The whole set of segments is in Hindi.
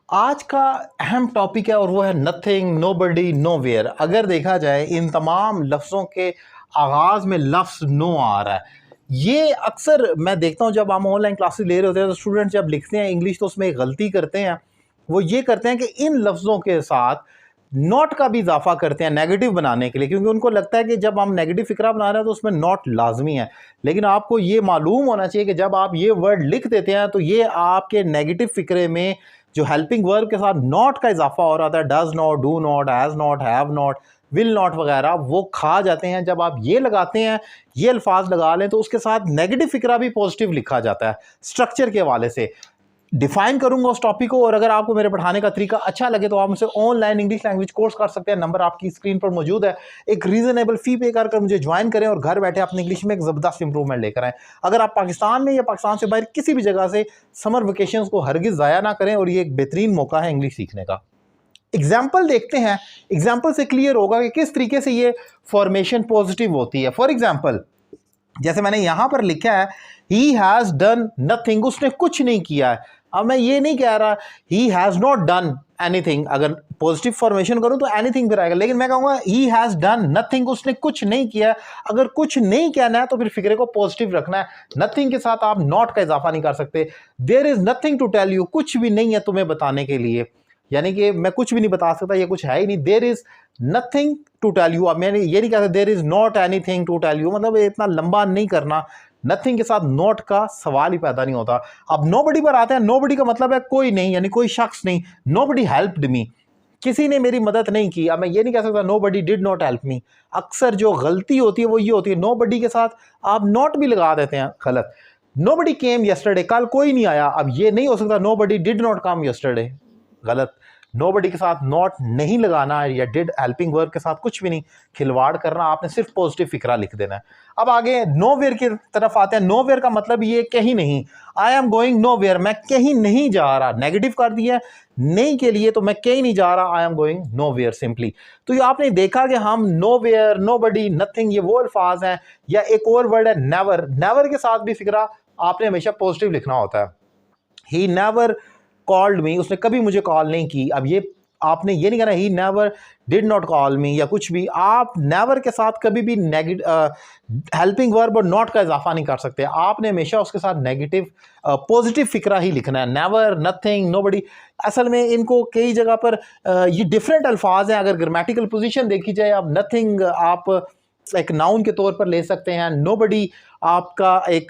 आज का अहम टॉपिक है और वो है नथिंग, नोबडी, नोवेयर। अगर देखा जाए इन तमाम लफ्ज़ों के आगाज़ में लफ्ज़ नो आ रहा है। ये अक्सर मैं देखता हूँ जब हम ऑनलाइन क्लासेस ले रहे होते हैं तो स्टूडेंट जब लिखते हैं इंग्लिश तो उसमें एक गलती करते हैं। वो ये करते हैं कि इन लफ्ज़ों के साथ नॉट का भी इजाफा करते हैं नेगेटिव बनाने के लिए, क्योंकि उनको लगता है कि जब हम नेगेटिव फिक्रा बना रहे हैं तो उसमें नॉट लाजमी है। लेकिन आपको ये मालूम होना चाहिए कि जब आप ये वर्ड लिख देते हैं तो ये आपके नेगेटिव फिक्रे में जो हेल्पिंग वर्ब के साथ नॉट का इजाफा हो रहा था, does not, do not, has not, have not, will not वगैरह, वो खा जाते हैं। जब आप ये लगाते हैं, ये अल्फाज लगा लें, तो उसके साथ नेगेटिव फिक्रा भी पॉजिटिव लिखा जाता है स्ट्रक्चर के हवाले से। डिफाइन करूंगा उस टॉपिक को, और अगर आपको मेरे पढ़ाने का तरीका अच्छा लगे तो आप मुझसे ऑनलाइन इंग्लिश लैंग्वेज कोर्स कर सकते हैं। नंबर आपकी स्क्रीन पर मौजूद है। एक रीजनेबल फी पे कर मुझे ज्वाइन करें और घर बैठे अपनी इंग्लिश में एक ज़बरदस्त इंप्रूवमेंट लेकर आएँ। अगर आप पाकिस्तान में या पाकिस्तान से बाहर किसी भी जगह से समर वेकेशन को हरगिज़ ज़ाया ना करें, और ये एक बेहतरीन मौका है इंग्लिश सीखने का। एग्जाम्पल देखते हैं, एग्जाम्पल से क्लियर होगा कि किस तरीके से ये फॉर्मेशन पॉजिटिव होती है। फॉर एग्जाम्पल, जैसे मैंने यहां पर लिखा है ही हैज डन नथिंग, उसने कुछ नहीं किया है। अब मैं ये नहीं कह रहा he has not done anything, अगर पॉजिटिव फॉर्मेशन करूं तो एनीथिंग फिर आएगा, लेकिन मैं कहूंगा ही हैज डन नथिंग, उसने कुछ नहीं किया। अगर कुछ नहीं कहना है तो फिर फिक्रे को पॉजिटिव रखना है। नथिंग के साथ आप नॉट का इजाफा नहीं कर सकते। There is nothing to tell you, कुछ भी नहीं है तुम्हें बताने के लिए, यानी कि मैं कुछ भी नहीं बता सकता, ये कुछ है ही नहीं। There is nothing to tell you, अब मैंने ये नहीं कहा there is not anything to tell you, मतलब इतना लंबा नहीं करना। नथिंग के साथ नॉट का सवाल ही पैदा नहीं होता। अब नोबडी पर आते हैं। नोबडी का मतलब है कोई नहीं, यानी कोई शख्स नहीं। नोबडी हेल्प्ड मी, किसी ने मेरी मदद नहीं की। अब मैं ये नहीं कह सकता nobody did not help me. अक्सर जो गलती होती है वो ये होती है, नोबडी के साथ आप नॉट भी लगा देते हैं, गलत। नोबडी केम यस्टरडे, कल कोई नहीं आया। अब ये नहीं हो सकता nobody did not come yesterday, गलत। नोबडी के साथ नॉट नहीं लगाना है, या डिड हेल्पिंग वर्ब के साथ कुछ भी नहीं खिलवाड़ करना, आपने सिर्फ पॉजिटिव फिक्रा लिख देना है। अब आगे नोवेयर की तरफ आते हैं। नोवेयर का मतलब ये कहीं नहीं। आई एम गोइंग नोवेयर, मैं कहीं नहीं जा रहा, नेगेटिव कर दिया नहीं के लिए, तो मैं कहीं नहीं जा रहा, I am going nowhere simply. तो ये आपने देखा कि हम नोवेयर, नोबडी, नथिंग, ये वो अल्फाज हैं। या एक और वर्ड है नेवर, नेवर के साथ भी फिक्रा आपने हमेशा पॉजिटिव लिखना होता है। ही नेवर कॉल्ड मी, उसने कभी मुझे कॉल नहीं की। अब ये आपने ये नहीं कहना he never did not call मी या कुछ भी। आप नेवर के साथ कभी भी हेल्पिंग वर्ब और नॉट का इजाफा नहीं कर सकते। आपने हमेशा उसके साथ नेगेटिव पॉजिटिव फिक्रा ही लिखना है। Never, nothing, nobody. असल में इनको कई जगह पर ये डिफरेंट अल्फाज हैं। अगर ग्रामेटिकल पोजीशन देखी जाए, अब नथिंग आप एक नाउन के तौर पर ले सकते हैं। नोबडी आपका एक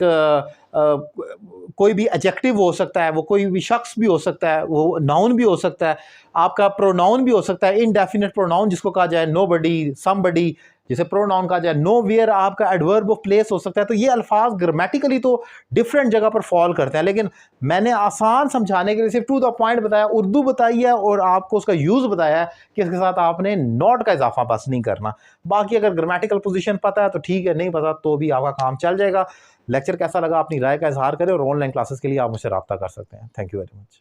कोई भी एडजेक्टिव हो सकता है, वो कोई भी शख्स भी हो सकता है, वो नाउन भी हो सकता है, आपका प्रोनाउन भी हो सकता है, इनडेफिनेट प्रोनाउन जिसको कहा जाए, नोबडी, समबडी जैसे प्रोनाउन कहा जाए। नोवेयर आपका एडवर्ब ऑफ प्लेस हो सकता है। तो ये अल्फाज ग्रामेटिकली तो डिफरेंट जगह पर फॉल करते हैं, लेकिन मैंने आसान समझाने के लिए सिर्फ टू द पॉइंट बताया, उर्दू बताई है और आपको उसका यूज़ बताया है कि इसके साथ आपने नॉट का इजाफा बस नहीं करना। बाकी अगर ग्रामेटिकल पोजीशन पता है तो ठीक है, नहीं पता तो भी आपका काम चल जाएगा। लेक्चर कैसा लगा अपनी राय का इजहार करें, और ऑनलाइन क्लासेस के लिए आप मुझसे रब्ता कर सकते हैं। Thank you very much.